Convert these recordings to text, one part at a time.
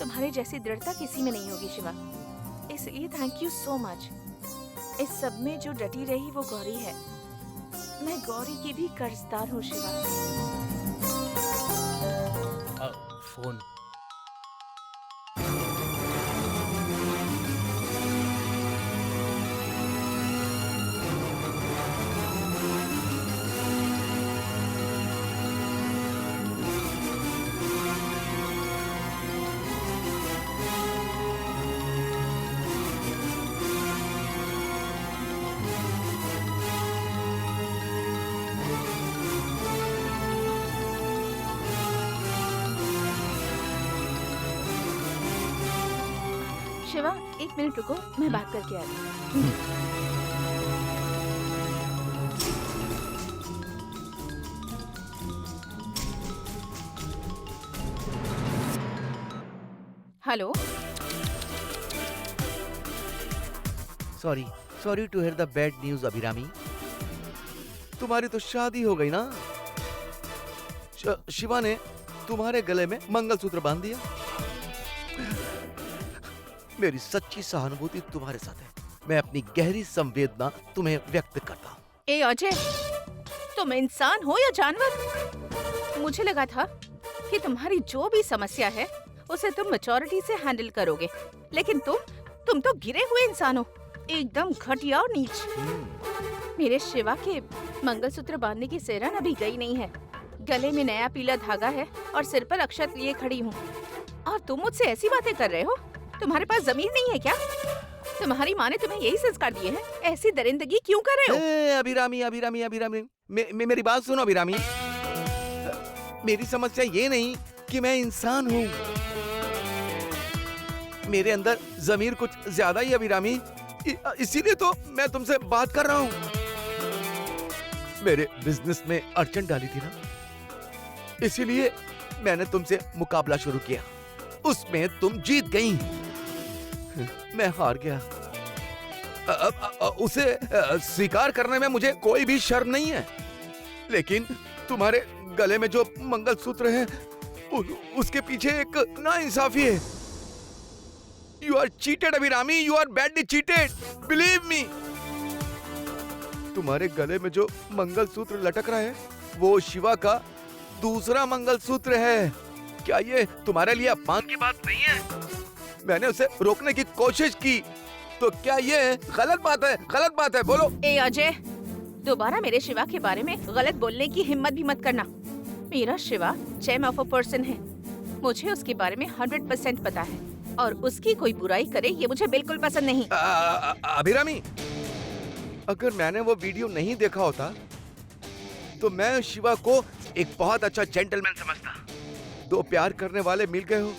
तुम्हारे जैसी दृढ़ता किसी में नहीं होगी शिवा, इसलिए थैंक यू सो मच। इस सब में जो डटी रही वो गौरी है। मैं गौरी की भी कर्जदार हूँ शिवा। फोन। शिवा 1 मिनट रुको, मैं बात करके आती हूँ। Hello. Sorry to hear the bad news Abhirami. तुम्हारी तो शादी हो गई ना। शिवा ने तुम्हारे गले में मंगलसूत्र बांध दिया। मेरी सच्ची सहानुभूति तुम्हारे साथ है। मैं अपनी गहरी संवेदना तुम्हें व्यक्त करता हूँ। ए अजय, तुम इंसान हो या जानवर? मुझे लगा था कि तुम्हारी जो भी समस्या है उसे तुम मैच्योरिटी से हैंडल करोगे, लेकिन तुम तो गिरे हुए इंसान हो, एकदम घटिया और नीच। मेरे शिवा के मंगलसूत्र बांधने की सेहरन अभी गई नहीं है। गले में नया पीला धागा है और सिर पर अक्षत लिए खड़ी हूँ, और तुम मुझसे ऐसी बातें कर रहे हो? तुम्हारे पास जमीन नहीं है क्या? तुम्हारी माँ ने तुम्हें यही संस्कार दिए हैं? ऐसी दरिंदगी क्यों कर रहे हो? अभिरामी, मेरी बात सुनो अभिरामी। मेरी समस्या ये नहीं कि मैं इंसान हूँ, मेरे अंदर जमीर कुछ ज्यादा ही अभिरामी। इसीलिए तो मैं तुमसे बात कर रहा हूँ। मेरे बिजनेस में अड़चन डाली थी ना, इसीलिए मैंने तुमसे मुकाबला शुरू किया। उसमें तुम जीत गई, मैं हार गया। उसे स्वीकार करने में मुझे कोई भी शर्म नहीं है, लेकिन तुम्हारे गले में जो मंगलसूत्र है उसके पीछे एक नाइंसाफी है। You are cheated Abhirami, you are badly cheated, believe me. तुम्हारे गले में जो मंगलसूत्र लटक रहा है वो शिवा का दूसरा मंगलसूत्र है। क्या ये तुम्हारे लिए अपमान की बात नहीं है? मैंने उसे रोकने की कोशिश की, तो क्या ये गलत बात है? गलत बात है, बोलो। ए अजय, दोबारा मेरे शिवा के बारे में गलत बोलने की हिम्मत भी मत करना। मेरा Shiva gem of a person है, मुझे उसके बारे में 100% पता है, और उसकी कोई बुराई करे ये मुझे बिल्कुल पसंद नहीं। अभिरामी, अगर मैंने वो वीडियो नहीं देखा होता तो मैं शिवा को एक बहुत अच्छा जेंटलमैन समझता। दो प्यार करने वाले मिल गए हो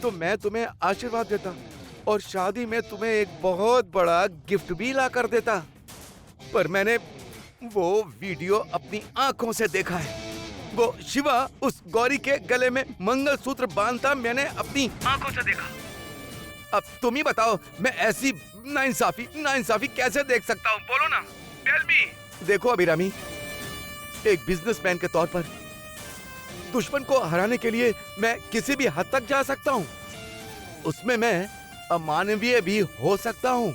तो मैं तुम्हें आशीर्वाद देता और शादी में तुम्हें एक बहुत बड़ा गिफ्ट भी ला कर देता। पर मैंने वो वीडियो अपनी आंखों से देखा है। वो शिवा उस गौरी के गले में मंगलसूत्र बांधता मैंने अपनी आंखों से देखा। अब तुम ही बताओ, मैं ऐसी नाइंसाफी कैसे देख सकता हूँ? बोलो ना, टेल मी। देखो अभिरामी, एक बिजनेसमैन के तौर पर दुश्मन को हराने के लिए मैं किसी भी हद तक जा सकता हूँ, उसमें मैं अमानवीय भी हो सकता हूँ,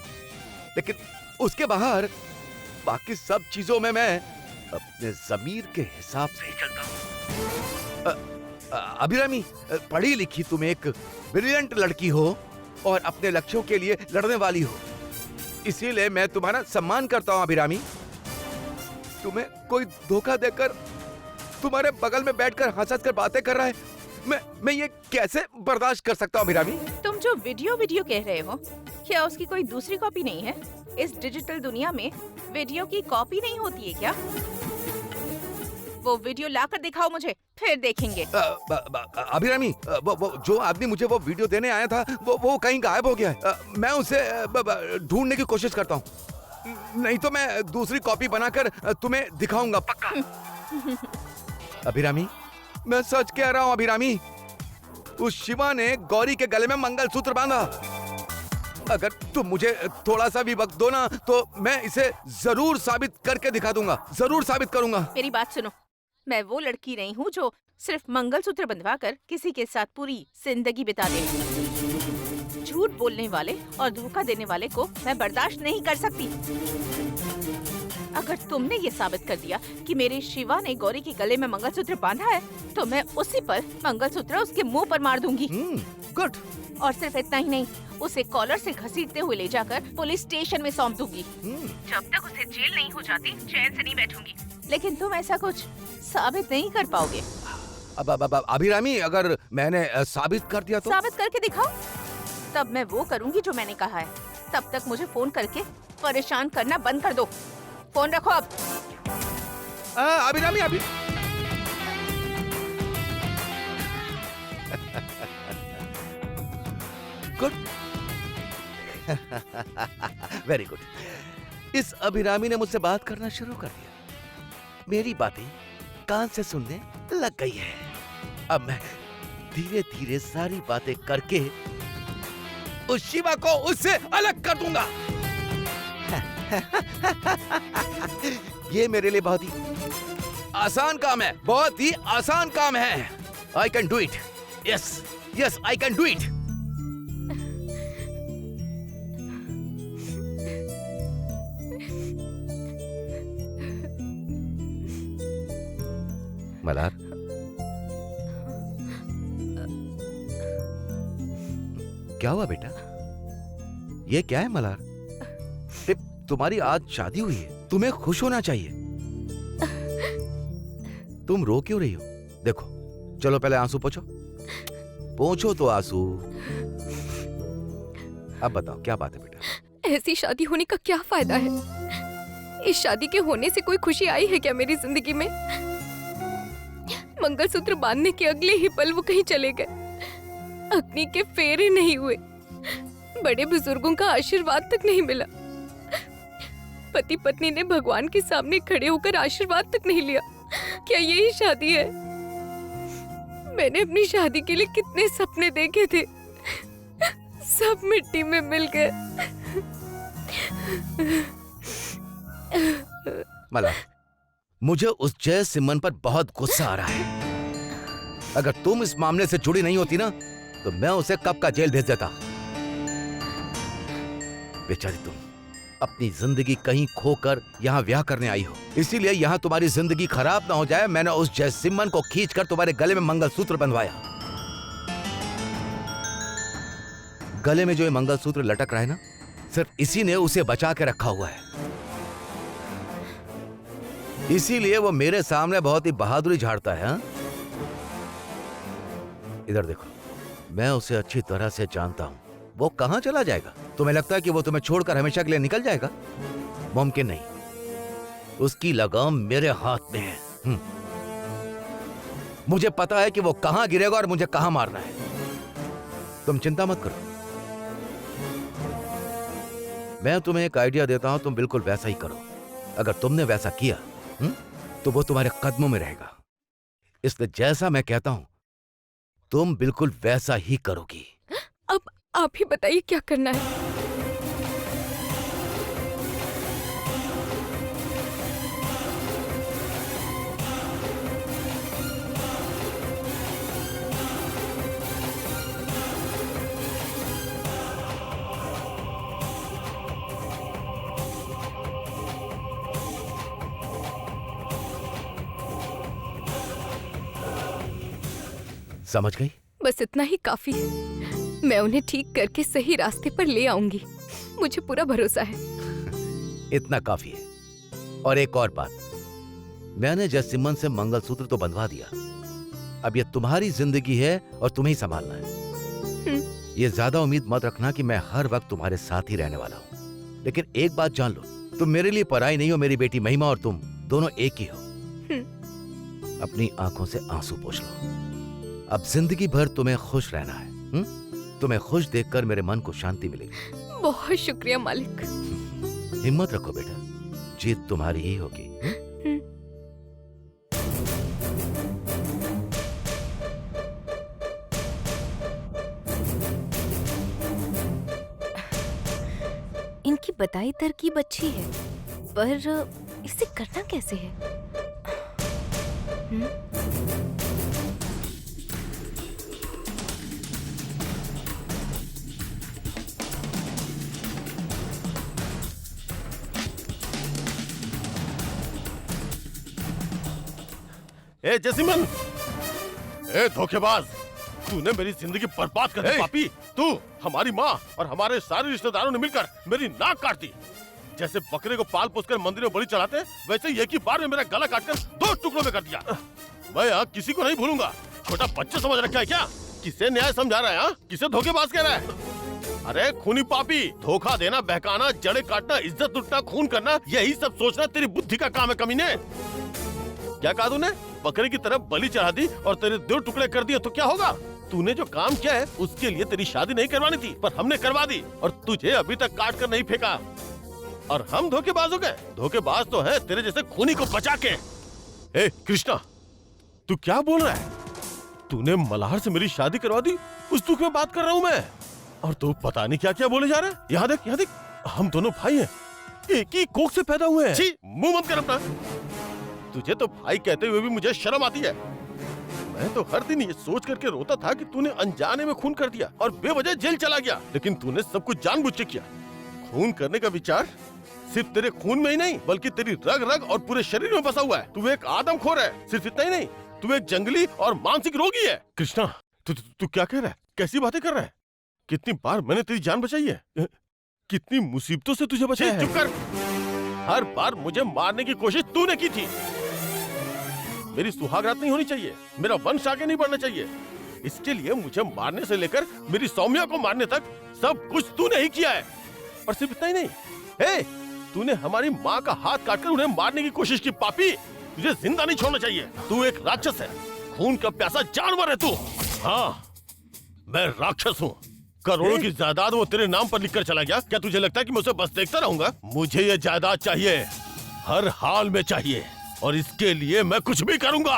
लेकिन उसके बाहर बाकी सब चीजों में मैं अपने ज़मीर के हिसाब से ही चलता हूँ। अभिरामी, पढ़ी लिखी तुम एक ब्रिलियंट लड़की हो और अपने लक्ष्यों के लिए लड़ने वाली हो, इसीलिए मैं तुम्हारा सम्मान करता हूँ अभिरामी। तुम्हें कोई धोखा देकर तुम्हारे बगल में बैठकर हंस कर बातें कर रहा है, मैं ये कैसे बर्दाश्त कर सकता हूँ अभिरामी? तुम जो वीडियो कह रहे हो, क्या उसकी कोई दूसरी कॉपी नहीं है? इस डिजिटल दुनिया में वीडियो की कॉपी नहीं होती है क्या? वो वीडियो लाकर दिखाओ मुझे, फिर देखेंगे। अभिरामी, वो जो आदमी मुझे वो वीडियो देने आया था वो कहीं गायब हो गया है। मैं उसे ढूंढने की कोशिश करता हूँ, नहीं तो मैं दूसरी कॉपी बनाकर तुम्हें दिखाऊंगा, पक्का। अभिरामी, मैं सच कह रहा हूँ अभिरामी, उस शिवा ने गौरी के गले में मंगलसूत्र बांधा। अगर तुम मुझे थोड़ा सा भी वक्त दो ना तो मैं इसे जरूर साबित करके दिखा दूंगा, जरूर साबित करूंगा। मेरी बात सुनो, मैं वो लड़की नहीं हूँ जो सिर्फ मंगलसूत्र बंधवाकर किसी के साथ पूरी जिंदगी बिता दे। झूठ बोलने वाले और धोखा देने वाले को मैं बर्दाश्त नहीं कर सकती। अगर तुमने ये साबित कर दिया कि मेरे शिवा ने गौरी के गले में मंगलसूत्र बांधा है, तो मैं उसी पर मंगलसूत्र उसके मुंह पर मार दूंगी। गुड। और सिर्फ इतना ही नहीं, उसे कॉलर से घसीटते हुए ले जाकर पुलिस स्टेशन में सौंप दूंगी। जब तक उसे जेल नहीं हो जाती, चैन से नहीं बैठूंगी। लेकिन तुम ऐसा कुछ साबित नहीं कर पाओगे। अब अभिरामी, अगर मैंने साबित कर दिया तो? साबित करके दिखाओ, तब मैं वो करूंगी जो मैंने कहा है। तब तक मुझे फोन करके परेशान करना बंद कर दो। फोन रखो अब। अभिरामी, अभी गुड। Very good. इस अभिरामी ने मुझसे बात करना शुरू कर दिया। मेरी बातें कान से सुनने लग गई है। अब मैं धीरे धीरे सारी बातें करके उस शिवा को उससे अलग कर दूंगा। ये मेरे लिए बहुत ही आसान काम है, बहुत ही आसान काम है। I can do it. Yes yes, I can do it. Malar, क्या हुआ बेटा? ये क्या है मलार? तुम्हारी आज शादी हुई है, तुम्हें खुश होना चाहिए। तुम रो क्यों रही हो? देखो, चलो पहले आंसू पोंछो। पोंछो तो आंसू। अब बताओ क्या बात है बेटा? ऐसी शादी होने का क्या फायदा है? इस शादी के होने से कोई खुशी आई है क्या मेरी जिंदगी में? मंगलसूत्र बांधने के अगले ही पल वो कहीं चले गए। अग्नि के फेरे नहीं हुए, बड़े बुजुर्गों का आशीर्वाद तक नहीं मिला। पति पत्नी ने भगवान के सामने खड़े होकर आशीर्वाद तक नहीं लिया। क्या यही शादी है? मैंने अपनी शादी के लिए कितने सपने देखे थे, सब मिट्टी में मिल गए। मला, मुझे उस जय सिमन पर बहुत गुस्सा आ रहा है। अगर तुम इस मामले से जुड़ी नहीं होती ना, तो मैं उसे कब का जेल भेज देता। बेचारी तुम अपनी जिंदगी कहीं खोकर यहाँ ब्याह करने आई हो, इसीलिए यहाँ तुम्हारी जिंदगी खराब ना हो जाए, मैंने उस जय सिमन को खींचकर तुम्हारे गले में मंगलसूत्र बंधवाया। गले में जो ये मंगलसूत्र लटक रहा है ना, सिर्फ इसी ने उसे बचा के रखा हुआ है। इसीलिए वो मेरे सामने बहुत ही बहादुरी झाड़ता है। हाँ? इधर देखो, मैं उसे अच्छी तरह से जानता हूं। वो कहां चला जाएगा? तुम्हें लगता है कि वो तुम्हें छोड़कर हमेशा के लिए निकल जाएगा? मुमकिन नहीं। उसकी लगाम मेरे हाथ में है। मुझे पता है कि वो कहां गिरेगा और मुझे कहां मारना है। तुम चिंता मत करो, मैं तुम्हें एक आइडिया देता हूं, तुम बिल्कुल वैसा ही करो। अगर तुमने वैसा किया तो वो तुम्हारे कदमों में रहेगा। इसलिए जैसा मैं कहता हूं, तुम बिल्कुल वैसा ही करोगी। अब आप ही बताइए क्या करना है। समझ गई? बस इतना ही काफी है। मैं उन्हें ठीक करके सही रास्ते पर ले आऊंगी, मुझे पूरा भरोसा है। इतना काफी है। और एक और बात, मैंने जयसिमन से मंगलसूत्र तो बंधवा दिया, अब ये तुम्हारी जिंदगी है और तुम्हें ही संभालना है। ये ज्यादा उम्मीद मत रखना कि मैं हर वक्त तुम्हारे साथ ही रहने वाला हूं, लेकिन एक बात जान लो, तुम मेरे लिए पराई नहीं हो। मेरी बेटी महिमा और तुम दोनों एक ही हो। अपनी आंखों से आंसू पोंछ लो। अब जिंदगी भर तुम्हें खुश रहना है। तुम्हें खुश देखकर मेरे मन को शांति मिलेगी। बहुत शुक्रिया मालिक। हिम्मत रखो बेटा, जीत तुम्हारी ही होगी। इनकी बताई तरकीब अच्छी है, पर इसे करना कैसे है? ए जैसिमन, ए धोखेबाज, तूने मेरी जिंदगी बर्बाद कर दी पापी। तू, हमारी माँ और हमारे सारे रिश्तेदारों ने मिलकर मेरी नाक काट दी। जैसे बकरे को पाल पोसकर मंदिर में बलि चढ़ाते, वैसे एक ही बार में मेरा गला काटकर 2 टुकड़ों में कर दिया। मैं यहाँ किसी को नहीं भूलूंगा। छोटा बच्चा समझ रखा है क्या? किसे न्याय समझा रहा है? हाँ? किसे धोखेबाज कह रहा है? अरे खूनी पापी, धोखा देना, बहकाना, जड़े काटना, इज्जत लुटना, खून करना, यही सब सोचना तेरी बुद्धि का काम है कमीने। क्या कहा तूने? बकरे की तरफ बलि चढ़ा दी और तेरे 2 टुकड़े कर दिए तो क्या होगा? तूने जो काम किया है उसके लिए तेरी शादी नहीं करवानी थी, पर हमने करवा दी और तुझे अभी तक काट कर नहीं फेंका। और हम धोखेबाज हो गए? धोखेबाज तो है तेरे जैसे खूनी को बचा के। ए कृष्णा, तू क्या बोल रहा है? तूने मल्हार से मेरी शादी करवा दी, उस दुख में बात कर रहा हूँ मैं। और तू पता नहीं क्या क्या बोले जा रहा है। यहाँ देख, यहाँ देख, हम दोनों भाई हैं, एक ही कोख से पैदा हुए हैं। छी, मुंह मत कर अपना। तुझे तो भाई कहते हुए भी मुझे शर्म आती है। मैं तो हर दिन ये सोच करके रोता था कि तूने अनजाने में खून कर दिया और बेवजह जेल चला गया, लेकिन तूने सब कुछ जानबूझ के किया। खून करने का विचार सिर्फ तेरे खून में ही नहीं, बल्कि तेरी रग रग और पूरे शरीर में बसा हुआ है। तू एक आदमखोर है। सिर्फ इतना ही नहीं, तू एक जंगली और मानसिक रोगी है। कृष्णा, तू क्या कह रहा है? कैसी बातें कर रहा है? कितनी बार मैंने तेरी जान बचाई है, कितनी मुसीबतों से तुझे बचाया है। चुप कर। हर बार मुझे मारने की कोशिश तूने की थी। मेरी सुहागरात नहीं होनी चाहिए, मेरा वंश आगे नहीं बढ़ना चाहिए। इसके लिए मुझे मारने से लेकर मेरी सौम्या को मारने तक सब कुछ तूने ही किया है। और सिर्फ इतना ही नहीं, हे, तूने हमारी माँ का हाथ काटकर उन्हें मारने की कोशिश की। पापी, तुझे जिंदा नहीं छोड़ना चाहिए। तू एक राक्षस है, खून का प्यासा जानवर है तू। हाँ, मैं राक्षस हूँ। करोड़ों की जायदाद वो तेरे नाम पर लिखकर चला गया। क्या तुझे लगता है कि मैं उसे बस देखता रहूंगा? मुझे ये जायदाद चाहिए, हर हाल में चाहिए, और इसके लिए मैं कुछ भी करूंगा।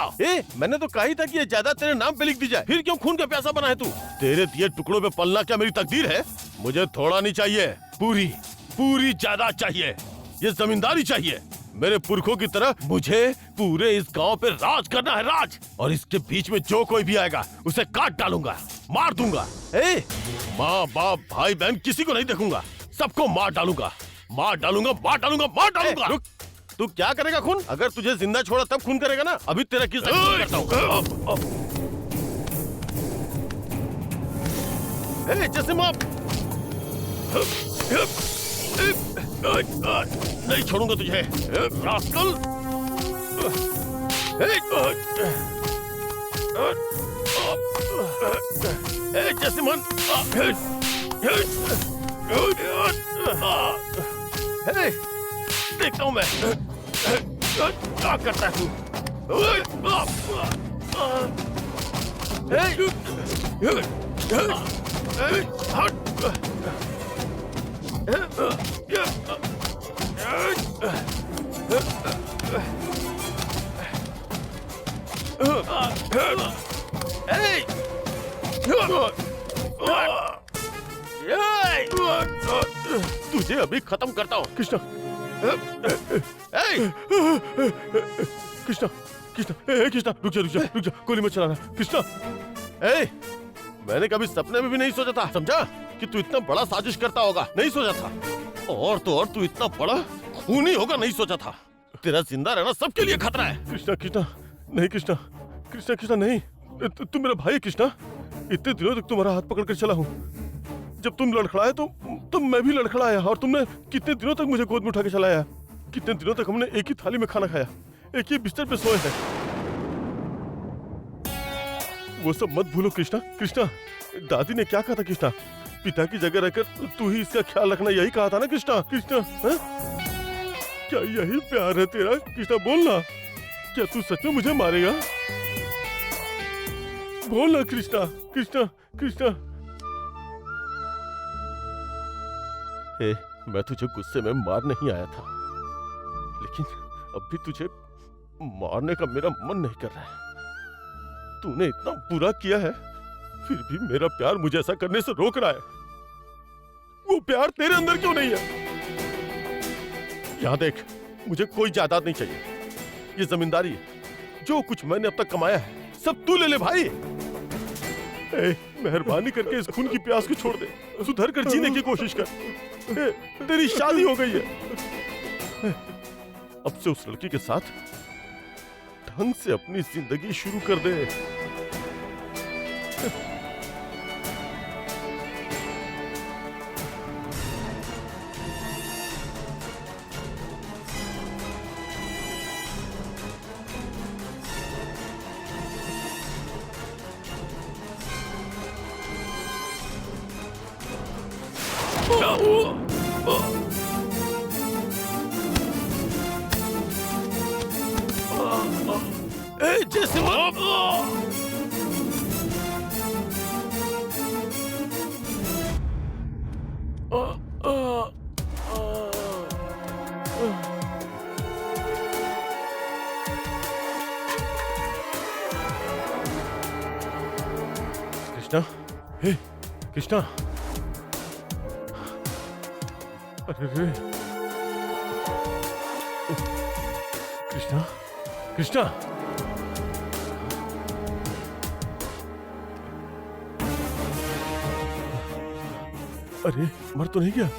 मैंने तो कहा ही था कि ये जायदाद तेरे नाम पे लिख दी जाए, फिर क्यों खून का प्यासा बना है तू? तेरे दिए टुकड़ों पे पलना क्या मेरी तकदीर है? मुझे थोड़ा नहीं चाहिए, पूरी पूरी जायदाद चाहिए। ये जमींदारी चाहिए। मेरे पुरखों की तरह मुझे पूरे इस गांव पे राज करना है, राज। और इसके बीच में जो कोई भी आएगा उसे काट डालूंगा, मार दूंगा। माँ बाप भाई बहन किसी को नहीं देखूंगा, सबको मार डालूंगा, मार डालूंगा, मार डालूंगा, मार डालूंगा। रुक, तू क्या करेगा खून? अगर तुझे जिंदा छोड़ा तब खून करेगा ना? अभी तेरा किस करता हूँ। नहीं छोड़ूंगा तुझे, रास्कल। जैसिमन, देखता हूँ मैं क्या करता है तू। तुझे अभी खत्म करता हूँ कृष्णा। कृष्णा, कृष्णा, कृष्णा, रुक जा, रुक जा, रुक जा, गोली मत चलाना कृष्णा। मैंने कभी सपने में भी नहीं सोचा था, समझा, कि तू इतना बड़ा साजिश करता होगा। नहीं सोचा था। और तो और तू इतना बड़ा खूनी होगा, नहीं सोचा था। तेरा जिंदा रहना सबके लिए खतरा है। कृष्णा, कृष्णा, नहीं कृष्णा, कृष्णा, कृष्णा, नहीं। तू मेरा भाई है कृष्णा। इतने दिनों तक तुम्हारा हाथ पकड़ कर चला हूँ। जब तुम लड़खड़ाए तो मैं भी लड़खड़ाया, और तुमने कितने दिनों तक मुझे गोद में उठा के चलाया। कितने दिनों तक हमने एक ही थाली में खाना खाया, एक ही बिस्तर पे सोए हैं। वो सब मत भूलो कृष्णा। कृष्णा, दादी ने क्या कहा था कृष्णा? पिता की जगह रहकर तू ही इसका ख्याल रखना, यही कहा था ना कृष्णा? कृष्णा, क्या यही प्यार है तेरा? कृष्णा बोलना, क्या तू सच में मुझे मारेगा? बोलना कृष्णा, कृष्णा, कृष्णा। मैं तुझे गुस्से में मार नहीं आया था, लेकिन अब भी तुझे मारने का मेरा मन नहीं कर रहा है। तूने इतना बुरा किया है, फिर भी मेरा प्यार मुझे ऐसा करने से रोक रहा है। वो प्यार तेरे अंदर क्यों नहीं है? यहाँ देख, मुझे कोई जायदाद नहीं चाहिए। ये जमींदारी है, जो कुछ मैंने अब तक कमाया है सब तू ले ले भाई। मेहरबानी करके इस खून की प्यास को छोड़ दे, सुधर कर जीने की कोशिश कर। तेरी शादी हो गई है। अब से उस लड़की के साथ ढंग से अपनी जिंदगी शुरू कर दे। ए, जैसे कृष्णा, हे कृष्णा, अरे रे कृष्णा, कृष्णा, अरे मर तो नहीं गया?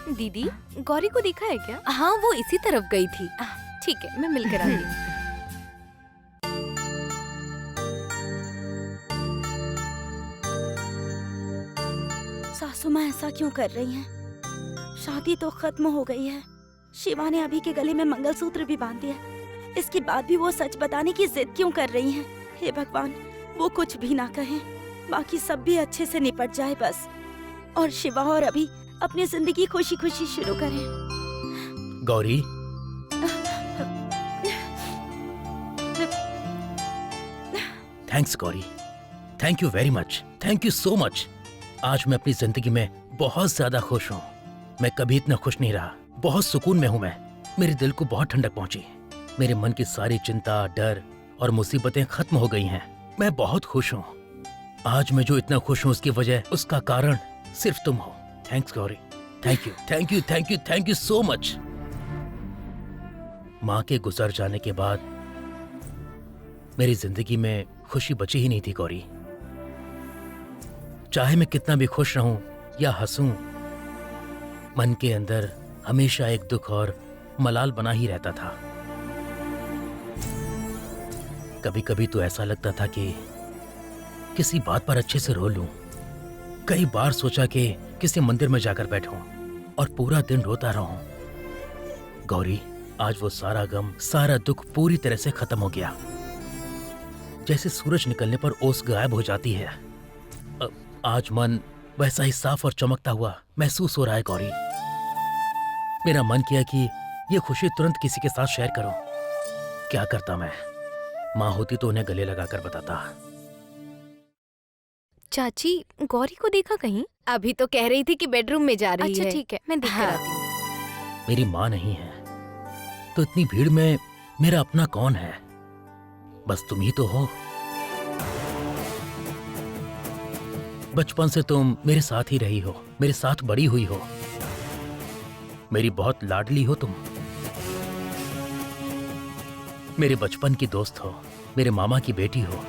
दीदी, गौरी को देखा है क्या? हाँ, वो इसी तरफ गई थी। ठीक है, मैं मिलकर आती हूँ। सासू माँ ऐसा क्यों कर रही हैं? शादी तो खत्म हो गई है। शिवा ने अभी के गले में मंगलसूत्र भी बांध दिया। इसके बाद भी वो सच बताने की जिद क्यों कर रही हैं? हे भगवान, वो कुछ भी ना कहें, बाकी सब भी अच्छे से निपट जाए बस। और शिवा और अभी अपनी जिंदगी खुशी खुशी शुरू करें। Gauri, thanks Gauri, thank you very much, thank you so much. आज मैं अपनी जिंदगी में बहुत ज्यादा खुश हूँ। मैं कभी इतना खुश नहीं रहा। बहुत सुकून में हूँ मैं। मेरे दिल को बहुत ठंडक पहुंची। मेरे मन की सारी चिंता, डर और मुसीबतें खत्म हो गई हैं। मैं बहुत खुश हूँ। आज मैं जो इतना खुश हूँ उसकी वजह, उसका कारण सिर्फ तुम हो। Thanks Gauri, thank you, thank you, thank you, thank you so much. माँ के गुजर जाने के बाद मेरी जिंदगी में खुशी बची ही नहीं थी गौरी। चाहे मैं कितना भी खुश रहूं या हंसूं, मन के अंदर हमेशा एक दुख और मलाल बना ही रहता था। कभी कभी तो ऐसा लगता था कि किसी बात पर अच्छे से रो लूं। कई बार सोचा कि किसी मंदिर में जाकर बैठूं और पूरा दिन रोता रहूं। गौरी, आज वो सारा गम, सारा दुख पूरी तरह से खत्म हो गया। जैसे सूरज निकलने पर ओस गायब हो जाती है, आज मन वैसा ही साफ और चमकता हुआ महसूस हो रहा है गौरी। मेरा मन किया कि ये खुशी तुरंत किसी के साथ शेयर करूं। क्या करता मैं? माँ होती तो उन्हें गले लगाकर बताता। चाची, गौरी को देखा कहीं? अभी तो कह रही थी कि बेडरूम में जा रही है। अच्छा ठीक है, मैं देख कर हाँ। आती हूँ। मेरी माँ नहीं है तो इतनी भीड़ में मेरा अपना कौन है? बस तुम ही तो हो। बचपन से तुम मेरे साथ ही रही हो, मेरे साथ बड़ी हुई हो, मेरी बहुत लाडली हो तुम। मेरे बचपन की दोस्त हो, मेरे मामा की बेटी हो।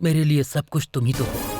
मेरे लिए सब कुछ तुम ही तो हो।